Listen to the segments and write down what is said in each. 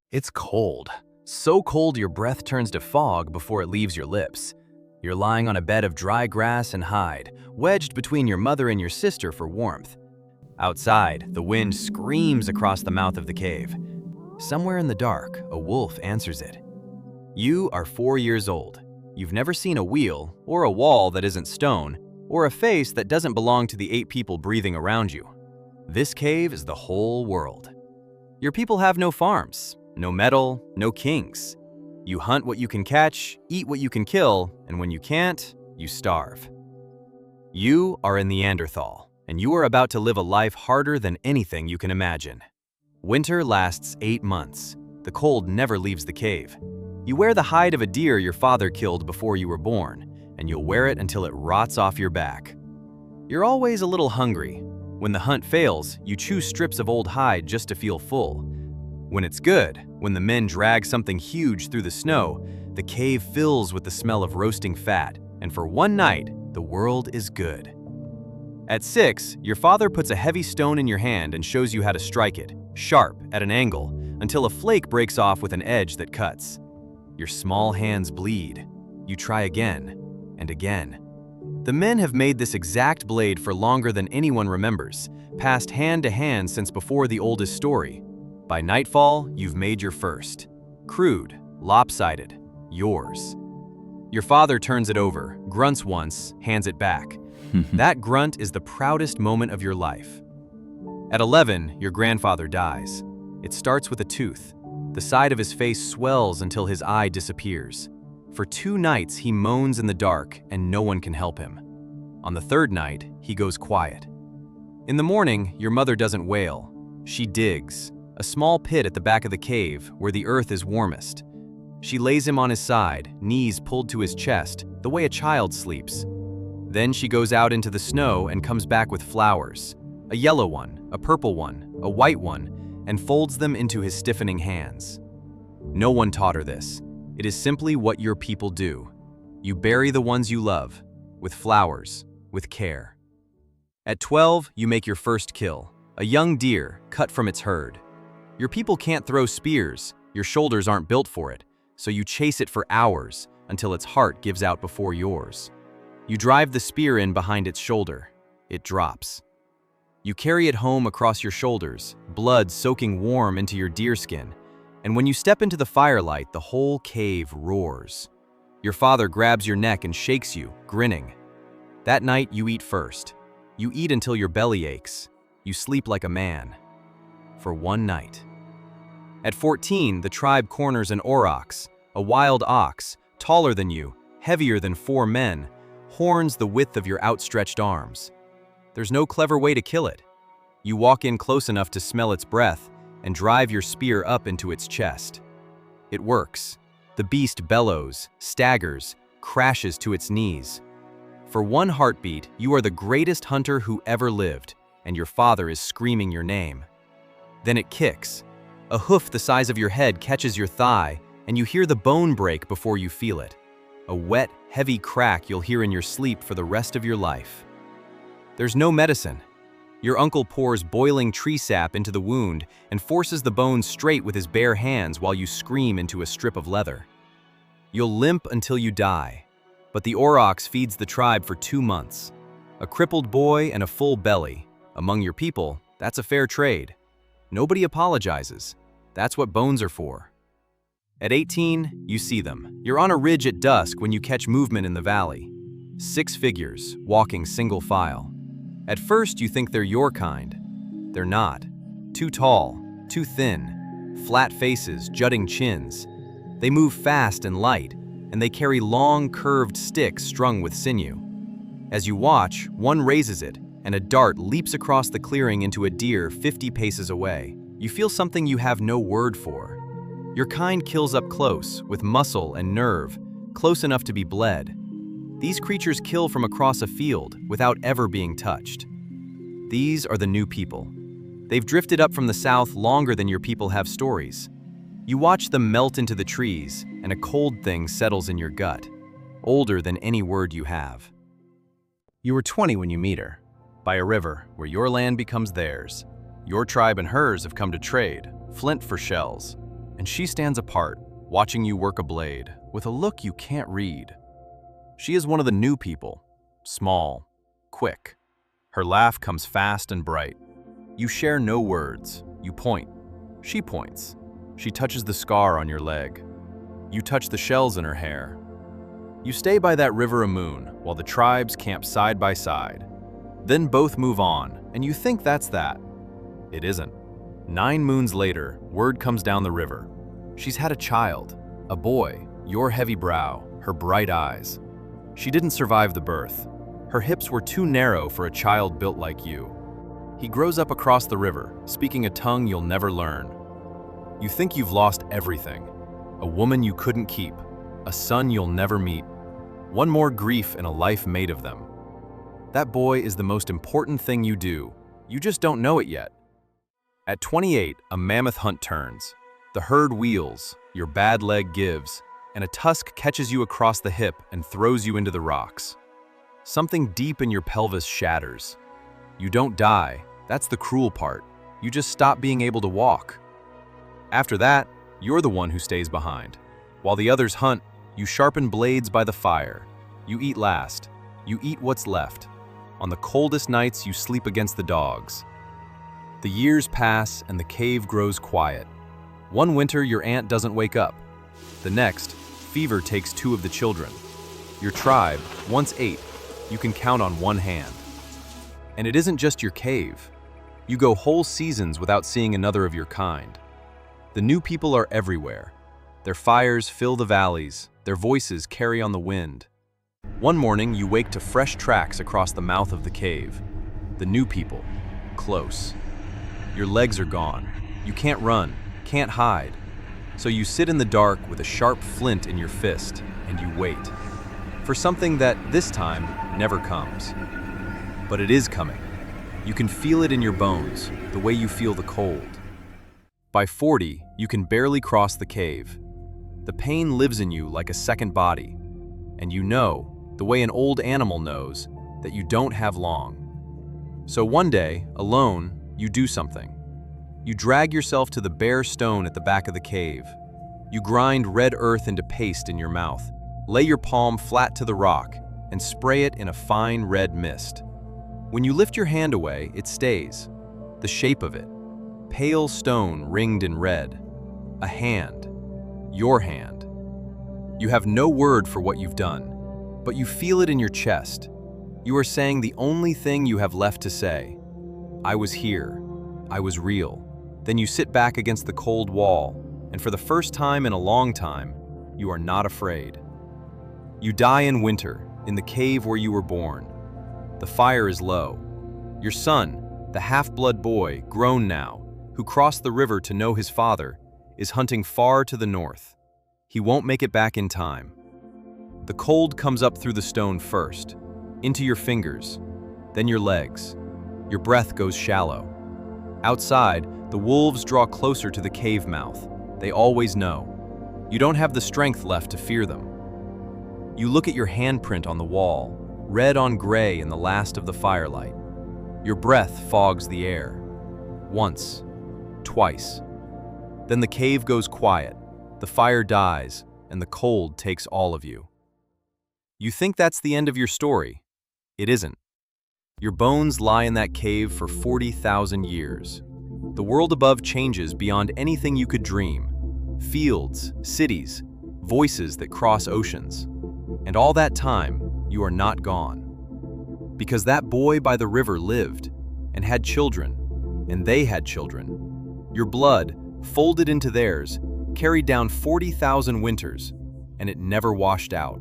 It's cold. So cold your breath turns to fog before it leaves your lips. You're lying on a bed of dry grass and hide, wedged between your mother and your sister for warmth. Outside, the wind screams across the mouth of the cave. Somewhere in the dark, a wolf answers it. You are 4 years old. You've never seen a wheel, or a wall that isn't stone, or a face that doesn't belong to the 8 people breathing around you. This cave is the whole world. Your people have no farms, no metal, no kings. You hunt what you can catch, eat what you can kill, and when you can't, you starve. You are a Neanderthal, and you are about to live a life harder than anything you can imagine. Winter lasts 8 months. The cold never leaves the cave. You wear the hide of a deer your father killed before you were born, and you'll wear it until it rots off your back. You're always a little hungry. When the hunt fails, you chew strips of old hide just to feel full. When it's good, when the men drag something huge through the snow, the cave fills with the smell of roasting fat, and for one night, the world is good. At 6, your father puts a heavy stone in your hand and shows you how to strike it, sharp, at an angle, until a flake breaks off with an edge that cuts. Your small hands bleed. You try again, and again. The men have made this exact blade for longer than anyone remembers, passed hand to hand since before the oldest story. By nightfall, you've made your first. Crude, lopsided, yours. Your father turns it over, grunts once, hands it back. That grunt is the proudest moment of your life. At 11, your grandfather dies. It starts with a tooth. The side of his face swells until his eye disappears. For 2 nights, he moans in the dark and no one can help him. On the 3rd night, he goes quiet. In the morning, your mother doesn't wail. She digs, a small pit at the back of the cave where the earth is warmest. She lays him on his side, knees pulled to his chest, the way a child sleeps. Then she goes out into the snow and comes back with flowers, a yellow one, a purple one, a white one, and folds them into his stiffening hands. No one taught her this. It is simply what your people do. You bury the ones you love, with flowers, with care. At 12, you make your first kill, a young deer cut from its herd. Your people can't throw spears, your shoulders aren't built for it, so you chase it for hours until its heart gives out before yours. You drive the spear in behind its shoulder. It drops. You carry it home across your shoulders, blood soaking warm into your deerskin, and when you step into the firelight, the whole cave roars. Your father grabs your neck and shakes you, grinning. That night, you eat first. You eat until your belly aches. You sleep like a man. For one night. At 14, the tribe corners an aurochs, a wild ox, taller than you, heavier than 4 men, horns the width of your outstretched arms. There's no clever way to kill it. You walk in close enough to smell its breath and drive your spear up into its chest. It works. The beast bellows, staggers, crashes to its knees. For one heartbeat, you are the greatest hunter who ever lived, and your father is screaming your name. Then it kicks. A hoof the size of your head catches your thigh, and you hear the bone break before you feel it. A wet, heavy crack you'll hear in your sleep for the rest of your life. There's no medicine. Your uncle pours boiling tree sap into the wound and forces the bone straight with his bare hands while you scream into a strip of leather. You'll limp until you die, but the aurochs feeds the tribe for 2 months. A crippled boy and a full belly. Among your people, that's a fair trade. Nobody apologizes. That's what bones are for. At 18, you see them. You're on a ridge at dusk when you catch movement in the valley. 6 figures, walking single file. At first, you think they're your kind. They're not. Too tall, too thin, flat faces, jutting chins. They move fast and light, and they carry long, curved sticks strung with sinew. As you watch, one raises it, and a dart leaps across the clearing into a deer 50 paces away. You feel something you have no word for. Your kind kills up close, with muscle and nerve, close enough to be bled. These creatures kill from across a field without ever being touched. These are the new people. They've drifted up from the south longer than your people have stories. You watch them melt into the trees, and a cold thing settles in your gut, older than any word you have. You were 20 when you meet her, by a river where your land becomes theirs. Your tribe and hers have come to trade, flint for shells. and she stands apart, watching you work a blade, with a look you can't read. She is one of the new people, small, quick. Her laugh comes fast and bright. You share no words. You point. She points. She touches the scar on your leg. You touch the shells in her hair. You stay by that river a moon while the tribes camp side by side. Then both move on, and you think that's that. It isn't. 9 moons later, word comes down the river. She's had a child, a boy, your heavy brow, her bright eyes. She didn't survive the birth. Her hips were too narrow for a child built like you. He grows up across the river, speaking a tongue you'll never learn. You think you've lost everything. A woman you couldn't keep, a son you'll never meet. One more grief in a life made of them. That boy is the most important thing you do. You just don't know it yet. At 28, a mammoth hunt turns. The herd wheels, your bad leg gives, and a tusk catches you across the hip and throws you into the rocks. Something deep in your pelvis shatters. You don't die. That's the cruel part. You just stop being able to walk. After that, you're the one who stays behind. While the others hunt, you sharpen blades by the fire. You eat last. You eat what's left. On the coldest nights, you sleep against the dogs. The years pass and the cave grows quiet. One winter, your aunt doesn't wake up. The next, fever takes 2 of the children. Your tribe, once 8, you can count on one hand. And it isn't just your cave. You go whole seasons without seeing another of your kind. The new people are everywhere. Their fires fill the valleys, their voices carry on the wind. One morning, you wake to fresh tracks across the mouth of the cave. The new people, close. Your legs are gone. You can't run, can't hide. So you sit in the dark with a sharp flint in your fist, and you wait. For something that, this time, never comes. But it is coming. You can feel it in your bones, the way you feel the cold. By 40, you can barely cross the cave. The pain lives in you like a second body, and you know, the way an old animal knows, that you don't have long. So one day, alone, you do something. You drag yourself to the bare stone at the back of the cave. You grind red earth into paste in your mouth, lay your palm flat to the rock, and spray it in a fine red mist. When you lift your hand away, it stays. The shape of it. Pale stone ringed in red. A hand. Your hand. You have no word for what you've done, but you feel it in your chest. You are saying the only thing you have left to say. I was here. I was real. Then you sit back against the cold wall, and for the first time in a long time, you are not afraid. You die in winter, in the cave where you were born. The fire is low. Your son, the half-blood boy, grown now, who crossed the river to know his father, is hunting far to the north. He won't make it back in time. The cold comes up through the stone first, into your fingers, then your legs. Your breath goes shallow. Outside, the wolves draw closer to the cave mouth. They always know. You don't have the strength left to fear them. You look at your handprint on the wall, red on gray in the last of the firelight. Your breath fogs the air. Once, twice. Then the cave goes quiet, the fire dies, and the cold takes all of you. You think that's the end of your story. It isn't. Your bones lie in that cave for 40,000 years. The world above changes beyond anything you could dream. Fields, cities, voices that cross oceans. And all that time, you are not gone. Because that boy by the river lived, and had children, and they had children. Your blood, folded into theirs, carried down 40,000 winters, and it never washed out.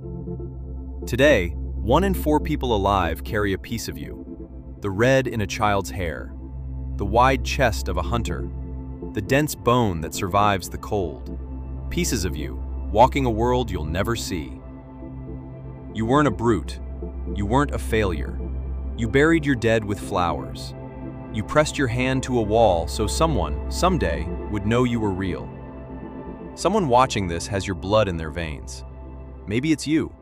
Today, 1 in 4 people alive carry a piece of you. The red in a child's hair, the wide chest of a hunter, the dense bone that survives the cold. Pieces of you, walking a world you'll never see. You weren't a brute. You weren't a failure. You buried your dead with flowers. You pressed your hand to a wall so someone, someday, would know you were real. Someone watching this has your blood in their veins. Maybe it's you.